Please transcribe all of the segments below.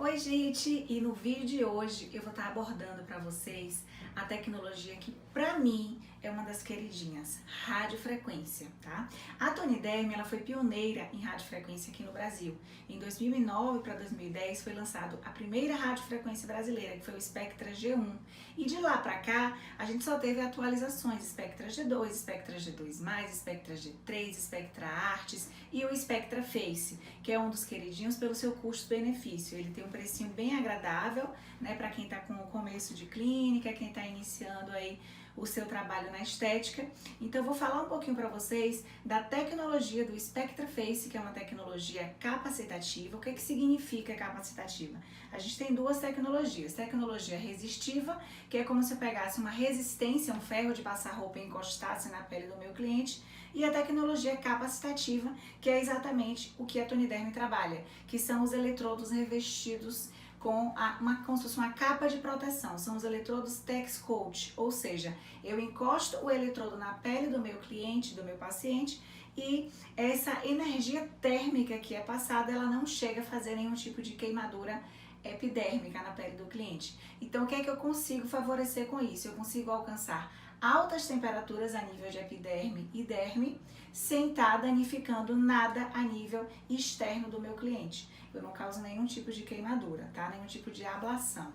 Oi gente, e no vídeo de hoje eu vou estar abordando para vocês a tecnologia que para mim é uma das queridinhas, radiofrequência, tá? A Toniderm, ela foi pioneira em radiofrequência aqui no Brasil. Em 2009 para 2010 foi lançado a primeira radiofrequência brasileira, que foi o Spectra G1. E de lá para cá, a gente só teve atualizações, Spectra G2, Spectra G2+, Spectra G3, Spectra Artes e o Spectra Face, que é um dos queridinhos pelo seu custo-benefício. Ele tem um precinho bem agradável, né, para quem está com o começo de clínica, quem está iniciando aí o seu trabalho na estética. Então eu vou falar um pouquinho para vocês da tecnologia do Spectra Face, que é uma tecnologia capacitativa. O que significa capacitativa? A gente tem duas tecnologias, tecnologia resistiva, que é como se eu pegasse uma resistência, um ferro de passar roupa e encostasse na pele do meu cliente, e a tecnologia capacitativa, que é exatamente o que a Toniderm trabalha, que são os eletrodos revestidos como se fosse uma capa de proteção. São os eletrodos Tex-Coat, ou seja, eu encosto o eletrodo na pele do meu cliente, do meu paciente, e essa energia térmica que é passada, ela não chega a fazer nenhum tipo de queimadura epidérmica na pele do cliente. Então, o que é que eu consigo favorecer com isso? Eu consigo alcançar altas temperaturas a nível de epiderme e derme, sem estar danificando nada a nível externo do meu cliente. Eu não causo nenhum tipo de queimadura, tá? Nenhum tipo de ablação.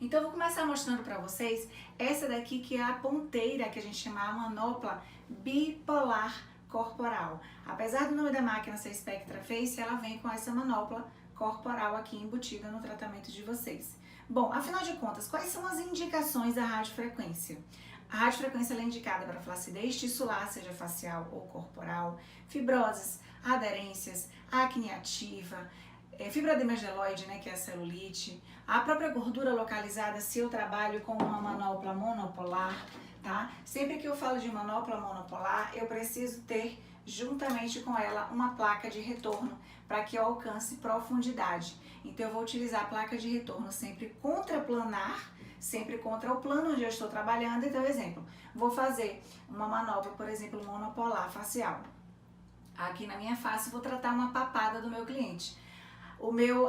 Então, eu vou começar mostrando para vocês essa daqui, que é a ponteira, que a gente chama a manopla bipolar corporal. Apesar do nome da máquina ser Spectra Face, ela vem com essa manopla corporal aqui embutida no tratamento de vocês. Bom, afinal de contas, quais são as indicações da radiofrequência? A radiofrequência é indicada para flacidez tissular, seja facial ou corporal, fibroses, aderências, acne ativa, fibroadema geloide, né, que é a celulite, a própria gordura localizada, se eu trabalho com uma manopla monopolar, tá? Sempre que eu falo de manopla monopolar, eu preciso ter juntamente com ela uma placa de retorno para que eu alcance profundidade. Então eu vou utilizar a placa de retorno sempre contraplanar, sempre contra o plano onde eu estou trabalhando. Então, exemplo, vou fazer uma manopla, por exemplo, monopolar facial. Aqui na minha face vou tratar uma papada do meu cliente.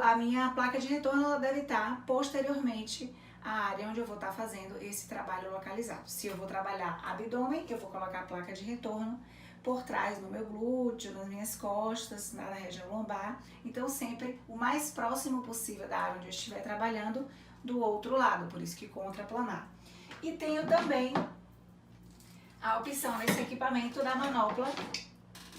A minha placa de retorno, ela deve estar posteriormente à área onde eu vou estar fazendo esse trabalho localizado. Se eu vou trabalhar abdômen, eu vou colocar a placa de retorno por trás no meu glúteo, nas minhas costas, na região lombar. Então sempre o mais próximo possível da área onde eu estiver trabalhando, do outro lado, por isso que contraplanar. E tenho também a opção nesse equipamento da manopla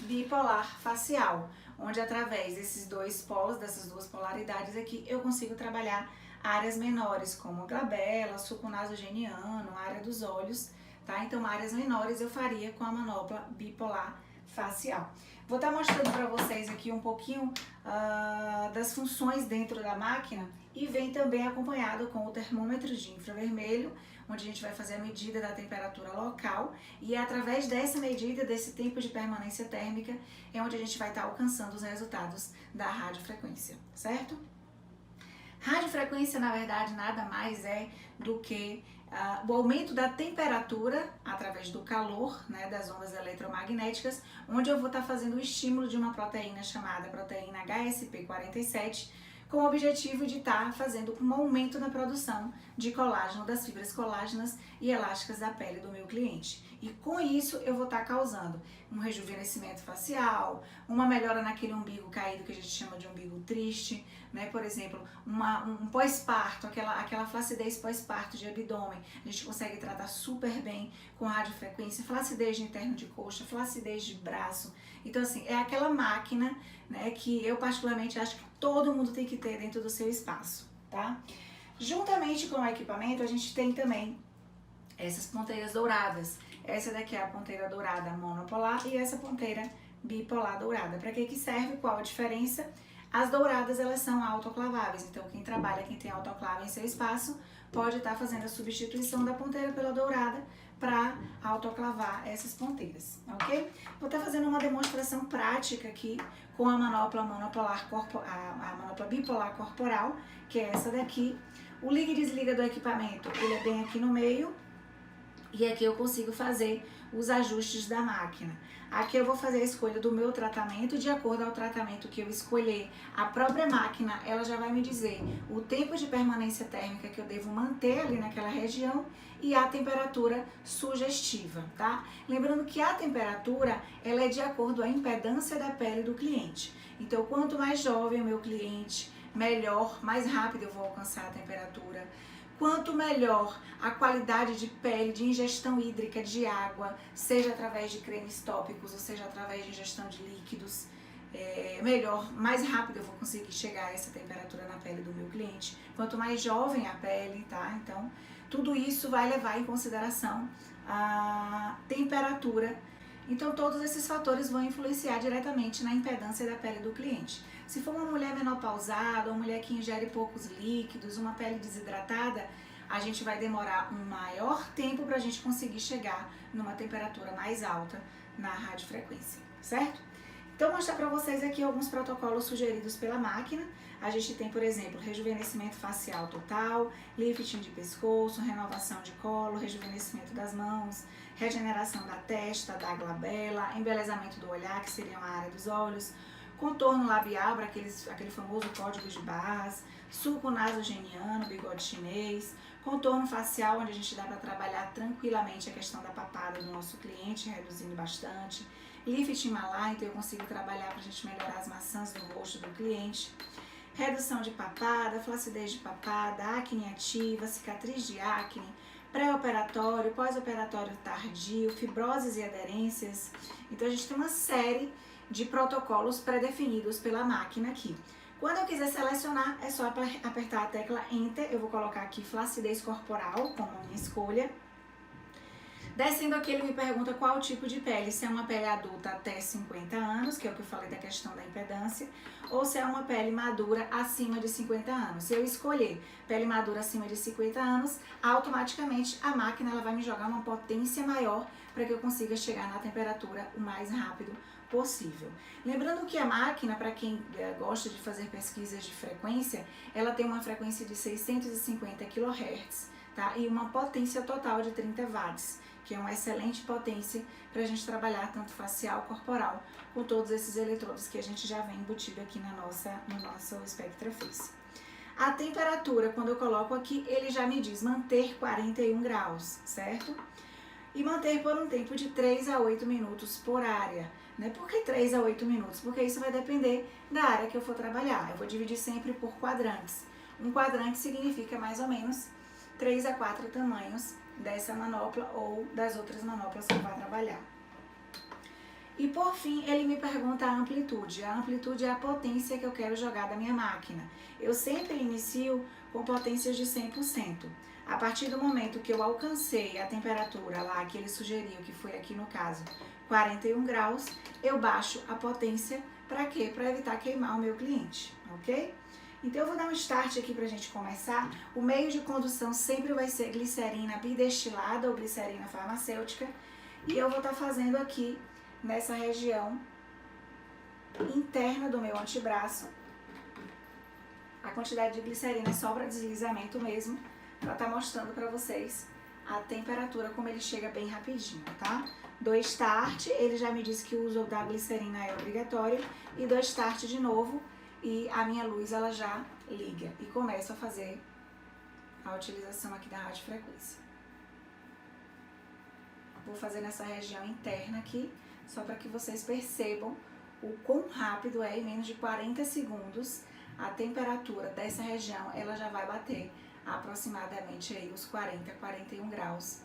bipolar facial, onde através desses dois polos, dessas duas polaridades aqui, eu consigo trabalhar áreas menores, como a glabela, suco nasogeniano, área dos olhos, tá? Então, áreas menores eu faria com a manopla bipolar facial. Vou estar mostrando para vocês aqui um pouquinho das funções dentro da máquina, e vem também acompanhado com o termômetro de infravermelho, onde a gente vai fazer a medida da temperatura local, e é através dessa medida, desse tempo de permanência térmica, é onde a gente vai estar alcançando os resultados da radiofrequência, certo? Radiofrequência, na verdade, nada mais é do que o aumento da temperatura através do calor, né, das ondas eletromagnéticas, onde eu vou estar fazendo o estímulo de uma proteína chamada proteína HSP47, com o objetivo de estar fazendo um aumento na produção de colágeno, das fibras colágenas e elásticas da pele do meu cliente. E com isso eu vou estar causando um rejuvenescimento facial, uma melhora naquele umbigo caído que a gente chama de umbigo triste, né? Por exemplo, um pós-parto, aquela flacidez pós-parto de abdômen, a gente consegue tratar super bem com radiofrequência, flacidez de interno de coxa, flacidez de braço. Então assim, é aquela máquina, né, que eu particularmente acho que todo mundo tem que ter dentro do seu espaço, tá? Juntamente com o equipamento, a gente tem também essas ponteiras douradas. Essa daqui é a ponteira dourada monopolar e essa ponteira bipolar dourada. Para que serve? Qual a diferença? As douradas, elas são autoclaváveis, então quem trabalha, quem tem autoclave em seu espaço, pode estar fazendo a substituição da ponteira pela dourada para autoclavar essas ponteiras, ok? Vou estar fazendo uma demonstração prática aqui com a manopla a manopla bipolar corporal, que é essa daqui. O liga e desliga do equipamento, ele é bem aqui no meio, E aqui eu consigo fazer os ajustes da máquina. Aqui eu vou fazer a escolha do meu tratamento, de acordo ao tratamento que eu escolher. A própria máquina, ela já vai me dizer o tempo de permanência térmica que eu devo manter ali naquela região e a temperatura sugestiva, tá? Lembrando que a temperatura, ela é de acordo à impedância da pele do cliente. Então, quanto mais jovem o meu cliente, melhor, mais rápido eu vou alcançar a temperatura. Quanto melhor a qualidade de pele, de ingestão hídrica de água, seja através de cremes tópicos ou seja através de ingestão de líquidos, melhor, mais rápido eu vou conseguir chegar a essa temperatura na pele do meu cliente. Quanto mais jovem a pele, tá? Então, tudo isso vai levar em consideração a temperatura. Então, todos esses fatores vão influenciar diretamente na impedância da pele do cliente. Se for uma mulher menopausada, uma mulher que ingere poucos líquidos, uma pele desidratada, a gente vai demorar um maior tempo para a gente conseguir chegar numa temperatura mais alta na radiofrequência, certo? Então, vou mostrar para vocês aqui alguns protocolos sugeridos pela máquina. A gente tem, por exemplo, rejuvenescimento facial total, lifting de pescoço, renovação de colo, rejuvenescimento das mãos, regeneração da testa, da glabela, embelezamento do olhar, que seria a área dos olhos, contorno labial para aquele famoso código de Barras, sulco nasogeniano, bigode chinês, contorno facial, onde a gente dá para trabalhar tranquilamente a questão da papada do nosso cliente, reduzindo bastante, lift Himalaia, então eu consigo trabalhar para a gente melhorar as maçãs do rosto do cliente, redução de papada, flacidez de papada, acne ativa, cicatriz de acne, pré-operatório, pós-operatório tardio, fibroses e aderências. Então a gente tem uma série de protocolos pré-definidos pela máquina aqui. Quando eu quiser selecionar, é só apertar a tecla Enter. Eu vou colocar aqui flacidez corporal como minha escolha. Descendo aqui, ele me pergunta qual tipo de pele, se é uma pele adulta até 50 anos, que é o que eu falei da questão da impedância, ou se é uma pele madura acima de 50 anos. Se eu escolher pele madura acima de 50 anos, automaticamente a máquina ela vai me jogar uma potência maior para que eu consiga chegar na temperatura o mais rápido possível. Lembrando que a máquina, para quem gosta de fazer pesquisas de frequência, ela tem uma frequência de 650 kHz, tá? E uma potência total de 30 watts, que é uma excelente potência para a gente trabalhar tanto facial, corporal, com todos esses eletrodos que a gente já vem embutido aqui no nosso SpectraFace. A temperatura, quando eu coloco aqui, ele já me diz manter 41 graus, certo? E manter por um tempo de 3 a 8 minutos por área. Né? Por que 3 a 8 minutos? Porque isso vai depender da área que eu for trabalhar. Eu vou dividir sempre por quadrantes. Um quadrante significa mais ou menos 3 a 4 tamanhos dessa manopla ou das outras manoplas que eu vou trabalhar. E por fim, ele me pergunta a amplitude. A amplitude é a potência que eu quero jogar da minha máquina. Eu sempre inicio com potências de 100%. A partir do momento que eu alcancei a temperatura lá que ele sugeriu, que foi aqui no caso 41 graus, eu baixo a potência para quê? Para evitar queimar o meu cliente, ok? Então eu vou dar um start aqui pra gente começar. O meio de condução sempre vai ser glicerina bidestilada ou glicerina farmacêutica. E eu vou estar fazendo aqui nessa região interna do meu antebraço. A quantidade de glicerina é só para deslizamento mesmo, para estar mostrando para vocês a temperatura, como ele chega bem rapidinho, tá? Do start, ele já me disse que o uso da glicerina é obrigatório. E do start de novo, e a minha luz ela já liga e começa a fazer a utilização aqui da radiofrequência. Vou fazer nessa região interna aqui, só para que vocês percebam o quão rápido é. Em menos de 40 segundos a temperatura dessa região ela já vai bater aproximadamente aí os 40, 41 graus,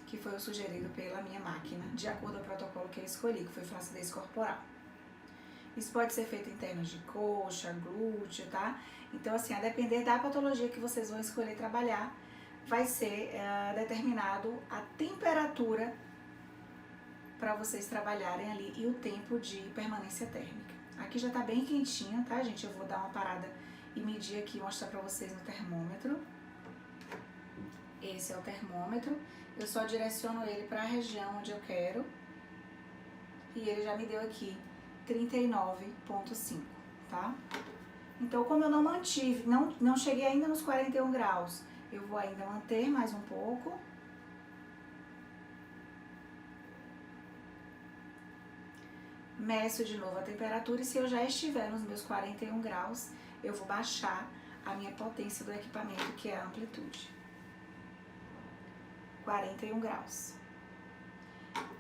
que foi o sugerido pela minha máquina, de acordo com o protocolo que eu escolhi, que foi flacidez corporal. Isso pode ser feito em termos de coxa, glúteo, tá? Então, assim, a depender da patologia que vocês vão escolher trabalhar, vai ser determinado a temperatura para vocês trabalharem ali e o tempo de permanência térmica. Aqui já tá bem quentinho, tá, gente? Eu vou dar uma parada e medir aqui, mostrar para vocês no termômetro. Esse é o termômetro. Eu só direciono ele para a região onde eu quero. E ele já me deu aqui 39,5, tá? Então, como eu não mantive, não cheguei ainda nos 41 graus, eu vou ainda manter mais um pouco. meço de novo a temperatura e se eu já estiver nos meus 41 graus, eu vou baixar a minha potência do equipamento, que é a amplitude. 41 graus.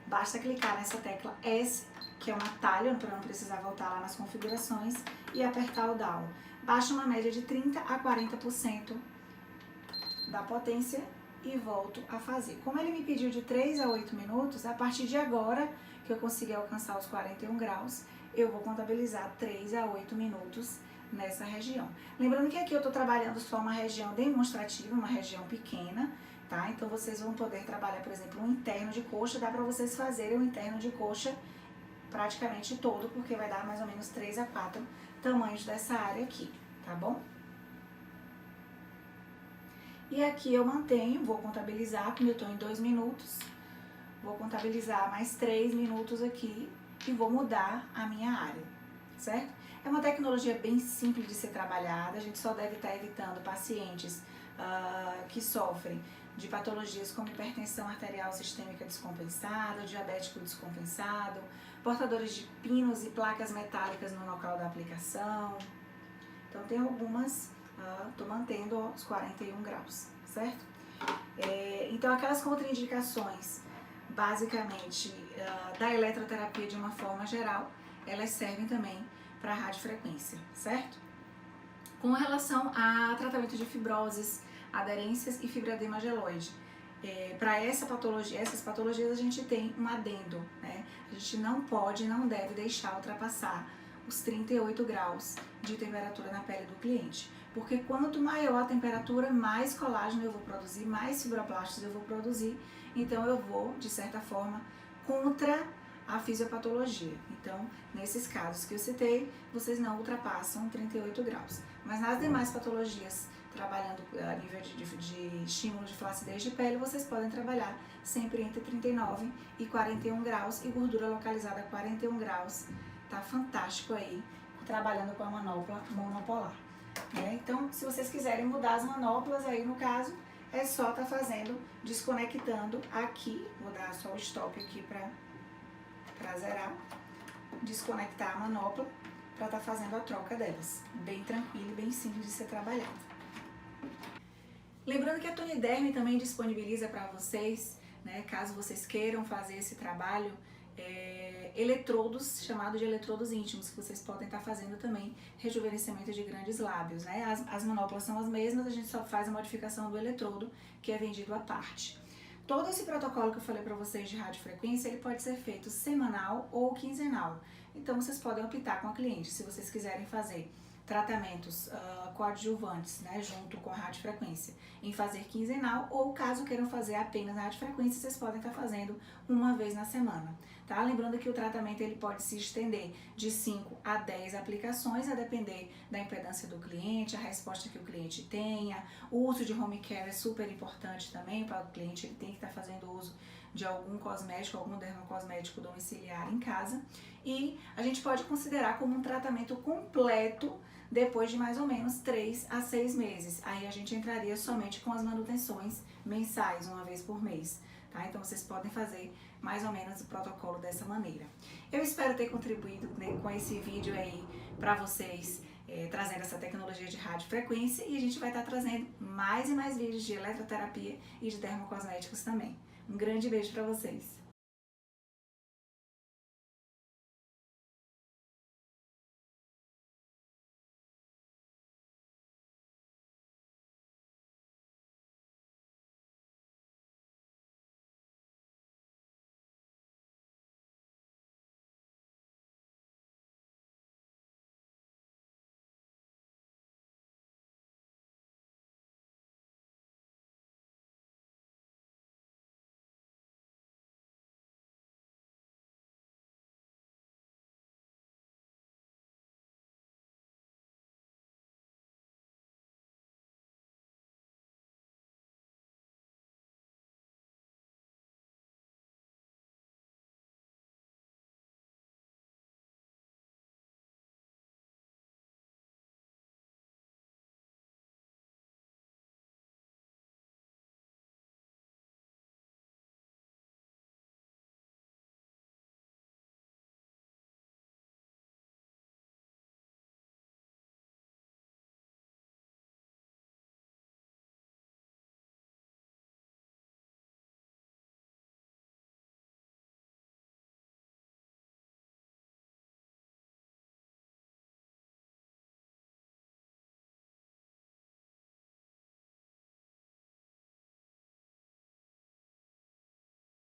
Basta clicar nessa tecla S, que é um atalho para não precisar voltar lá nas configurações, e apertar o down. Baixa uma média de 30 a 40% da potência e volto a fazer. Como ele me pediu de 3 a 8 minutos, a partir de agora que eu conseguir alcançar os 41 graus, eu vou contabilizar 3 a 8 minutos nessa região. Lembrando que aqui eu estou trabalhando só uma região demonstrativa, uma região pequena, tá? Então vocês vão poder trabalhar, por exemplo, um interno de coxa, dá para vocês fazerem um interno de coxa praticamente todo, porque vai dar mais ou menos 3 a 4 tamanhos dessa área aqui, tá bom? E aqui eu mantenho, vou contabilizar, como eu estou em 2 minutos, vou contabilizar mais 3 minutos aqui e vou mudar a minha área, certo? É uma tecnologia bem simples de ser trabalhada, a gente só deve estar evitando pacientes que sofrem de patologias como hipertensão arterial sistêmica descompensada, diabético descompensado, portadores de pinos e placas metálicas no local da aplicação. Então tem algumas, estou mantendo os 41 graus, certo? Então aquelas contraindicações, basicamente, da eletroterapia de uma forma geral, elas servem também para a radiofrequência, certo? Com relação a tratamento de fibroses, aderências e fibroedema geloide, para essas patologias a gente tem um adendo, né? A gente não pode, não deve deixar ultrapassar os 38 graus de temperatura na pele do cliente, porque quanto maior a temperatura, mais colágeno eu vou produzir, mais fibroblastos eu vou produzir, então eu vou, de certa forma, contra a fisiopatologia. Então, nesses casos que eu citei, vocês não ultrapassam 38 graus. Mas nas demais patologias, trabalhando a nível de estímulo de flacidez de pele, vocês podem trabalhar sempre entre 39 e 41 graus e gordura localizada a 41 graus. Tá fantástico aí, trabalhando com a manopla monopolar. Então, se vocês quiserem mudar as manoplas aí no caso, é só tá fazendo, desconectando aqui, vou dar só o stop aqui para zerar, desconectar a manopla para estar fazendo a troca delas. Bem tranquilo e bem simples de ser trabalhado. Lembrando que a Tony Derme também disponibiliza para vocês, né, caso vocês queiram fazer esse trabalho, eletrodos, chamado de eletrodos íntimos, que vocês podem estar fazendo também, rejuvenescimento de grandes lábios, né? As manoplas são as mesmas, a gente só faz a modificação do eletrodo, que é vendido à parte. Todo esse protocolo que eu falei para vocês de radiofrequência, ele pode ser feito semanal ou quinzenal. Então, vocês podem optar com a cliente, se vocês quiserem fazer tratamentos coadjuvantes, né, junto com a radiofrequência, em fazer quinzenal, ou caso queiram fazer apenas radiofrequência, vocês podem estar fazendo uma vez na semana, tá? Lembrando que o tratamento ele pode se estender de 5 a 10 aplicações, a depender da impedância do cliente, a resposta que o cliente tenha. O uso de home care é super importante também para o cliente, ele tem que estar fazendo uso de algum cosmético, algum dermocosmético domiciliar em casa, e a gente pode considerar como um tratamento completo depois de mais ou menos 3 a 6 meses. Aí a gente entraria somente com as manutenções mensais, uma vez por mês, tá? Então vocês podem fazer mais ou menos o protocolo dessa maneira. Eu espero ter contribuído, né, com esse vídeo aí para vocês, trazendo essa tecnologia de radiofrequência, e a gente vai estar trazendo mais e mais vídeos de eletroterapia e de dermocosméticos também. Um grande beijo para vocês!